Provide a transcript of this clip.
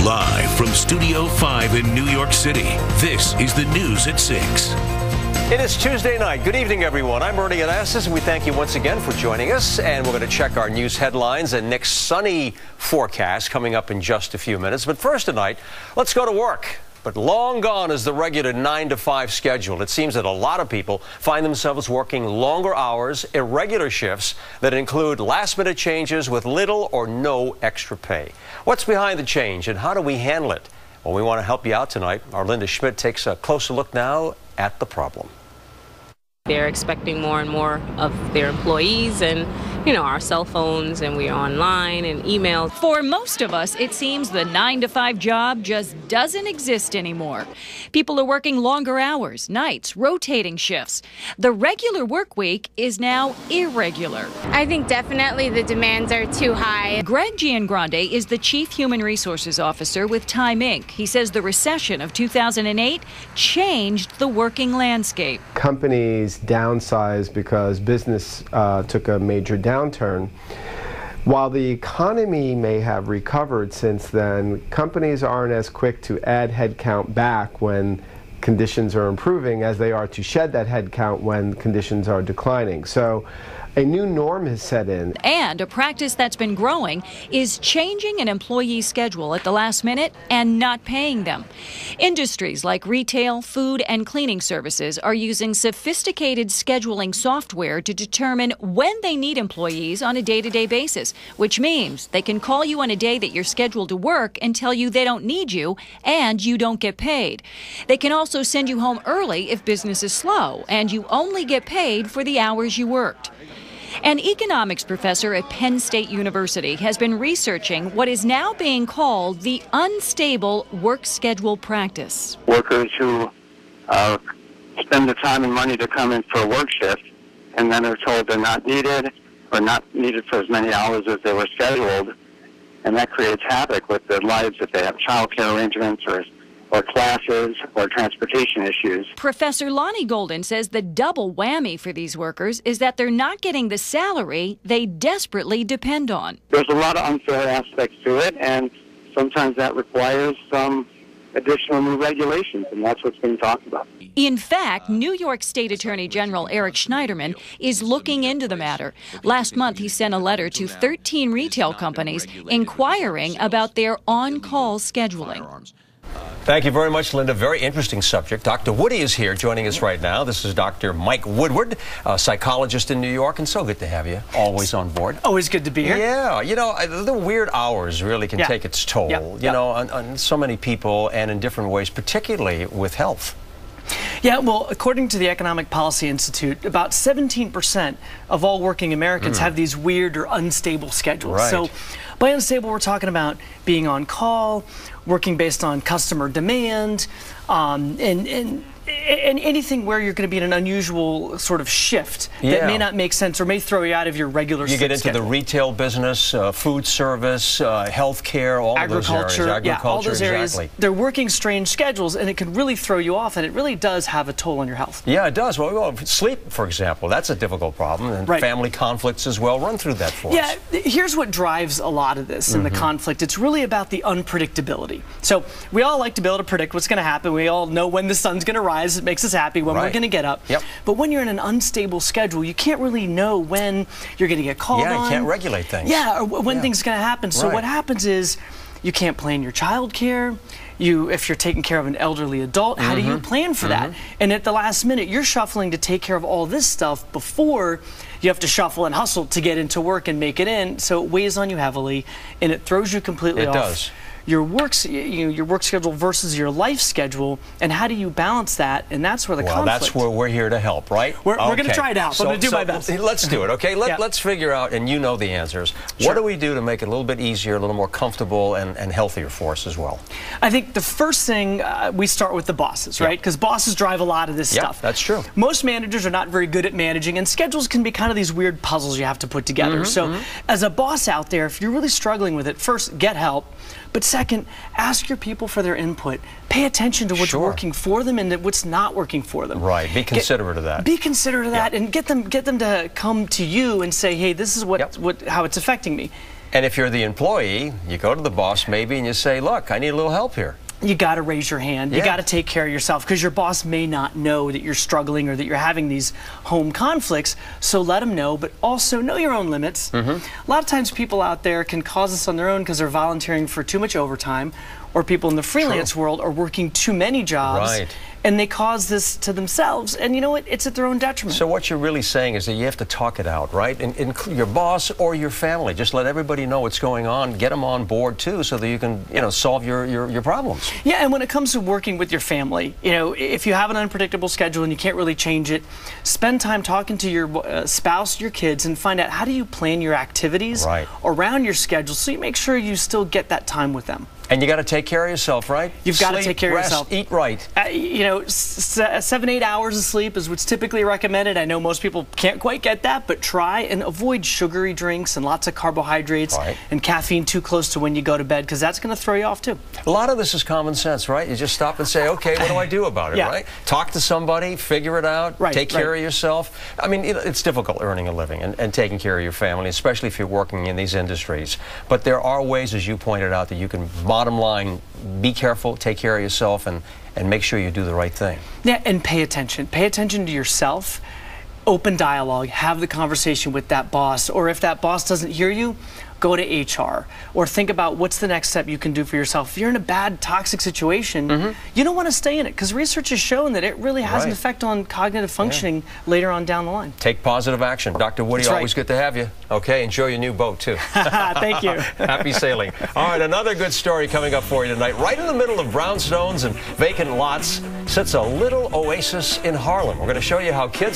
Live from Studio 5 in New York City, this is the News at 6. It is Tuesday night. Good evening, everyone. I'm Ernie Anastos, and we thank you once again for joining us. And we're going to check our news headlines and Nick's sunny forecast coming up in just a few minutes. But first tonight, let's go to work. But long gone is the regular 9 to 5 schedule. It seems that a lot of people find themselves working longer hours, irregular shifts that include last-minute changes with little or no extra pay. What's behind the change, and how do we handle it? Well, we want to help you out tonight. Our Linda Schmidt takes a closer look now at the problem. They're expecting more and more of their employees and, our cell phones, and we're online and emails. For most of us, it seems the 9 to 5 job just doesn't exist anymore. People are working longer hours, nights, rotating shifts. The regular work week is now irregular. I think definitely the demands are too high. Greg Giangrande is the Chief Human Resources Officer with Time Inc. He says the recession of 2008 changed the working landscape. Companies downsized because business took a major downturn. While the economy may have recovered since then, companies aren't as quick to add headcount back when conditions are improving as they are to shed that headcount when conditions are declining. So a new norm has set in. And a practice that's been growing is changing an employee's schedule at the last minute and not paying them. Industries like retail, food, and cleaning services are using sophisticated scheduling software to determine when they need employees on a day-to-day basis, which means they can call you on a day that you're scheduled to work and tell you they don't need you and you don't get paid. They can also send you home early if business is slow and you only get paid for the hours you worked. An economics professor at Penn State University has been researching what is now being called the unstable work schedule practice. Workers who spend the time and money to come in for a work shift and then are told they're not needed or not needed for as many hours as they were scheduled, and that creates havoc with their lives if they have child care arrangements or classes or transportation issues. Professor Lonnie Golden says the double whammy for these workers is that they're not getting the salary they desperately depend on. There's a lot of unfair aspects to it, and sometimes that requires some additional new regulations, and that's what's being talked about. In fact, New York State Attorney General Eric Schneiderman is looking into the matter. Last month, he sent a letter to 13 retail companies inquiring about their on-call scheduling. Thank you very much, Linda. Very interesting subject. Dr. Woody is here joining us right now. This is Dr. Mike Woodward, a psychologist in New York, and so good to have you. Always on board. Always good to be here. Yeah, the weird hours really can take its toll, on so many people and in different ways, particularly with health. Yeah, well, according to the Economic Policy Institute, about 17% of all working Americans have these weird or unstable schedules. Right. So by unstable, we're talking about being on call, working based on customer demand, and anything where you're going to be in an unusual sort of shift that may not make sense or may throw you out of your regular schedule. You get into the retail business, food service, health care, all those areas. Agriculture, all those areas. Exactly. They're working strange schedules, and it can really throw you off, and it really does have a toll on your health. Yeah, it does. Well, sleep, for example, that's a difficult problem, and family conflicts as well. Run through that for us. Yeah, here's what drives a lot of this in the conflict. It's really about the unpredictability. So we all like to be able to predict what's going to happen. We all know when the sun's going to rise. It makes us happy when we're going to get up. But when you're in an unstable schedule, you can't really know when you're going to get called on. Yeah, you can't regulate things. Yeah, or when things are going to happen. So what happens is you can't plan your child care. If you're taking care of an elderly adult, how do you plan for that? And at the last minute, you're shuffling to take care of all this stuff before you have to shuffle and hustle to get into work and make it in. So it weighs on you heavily, and it throws you completely off. It does. Your work schedule versus your life schedule, and how do you balance that? And that's where the conflict. Well, that's where we're here to help, right? We're going to try it out. I'm going to do my best. Let's do it, okay? Let's figure out, and you know the answers. What do we do to make it a little bit easier, a little more comfortable, and healthier for us as well? I think the first thing, we start with the bosses, right? Because bosses drive a lot of this stuff. That's true. Most managers are not very good at managing, and schedules can be kind of these weird puzzles you have to put together. So as a boss out there, if you're really struggling with it, first, get help. But second, ask your people for their input. Pay attention to what's working for them and what's not working for them. Right. Be considerate of that. Be considerate of that, and get them to come to you and say, hey, this is how it's affecting me. And if you're the employee, you go to the boss maybe and you say, look, I need a little help here. You got to raise your hand. You got to take care of yourself, because your boss may not know that you're struggling or that you're having these home conflicts. So let them know, but also know your own limits. A lot of times people out there can cause this on their own because they're volunteering for too much overtime, or people in the freelance world are working too many jobs. And they cause this to themselves, and you know what? It's at their own detriment. So what you're really saying is that you have to talk it out, right? And your boss or your family, just let everybody know what's going on. Get them on board too, so that you can, solve your problems. Yeah, and when it comes to working with your family, if you have an unpredictable schedule and you can't really change it, spend time talking to your spouse, your kids, and find out how do you plan your activities around your schedule, so you make sure you still get that time with them. And you got to take care of yourself, right? You've got to take care of yourself. Eat right. 7-8 hours of sleep is what's typically recommended. I know most people can't quite get that, but try and avoid sugary drinks and lots of carbohydrates and caffeine too close to when you go to bed, because that's going to throw you off too. A lot of this is common sense, right? You just stop and say, okay, what do I do about it, right? Talk to somebody, figure it out, take care of yourself. I mean, it's difficult earning a living and taking care of your family, especially if you're working in these industries. But there are ways, as you pointed out, that you can, bottom line, be careful, take care of yourself, and make sure you do the right thing. Yeah, and pay attention. Pay attention to yourself. Open dialogue. Have the conversation with that boss. Or if that boss doesn't hear you, go to HR. Or think about what's the next step you can do for yourself. If you're in a bad, toxic situation, you don't want to stay in it, because research has shown that it really has an effect on cognitive functioning later on down the line. Take positive action. Dr. Woody, always good to have you. Okay, enjoy your new boat too. Thank you. Happy sailing. All right, another good story coming up for you tonight. Right in the middle of brownstones and vacant lots sits a little oasis in Harlem. We're going to show you how kids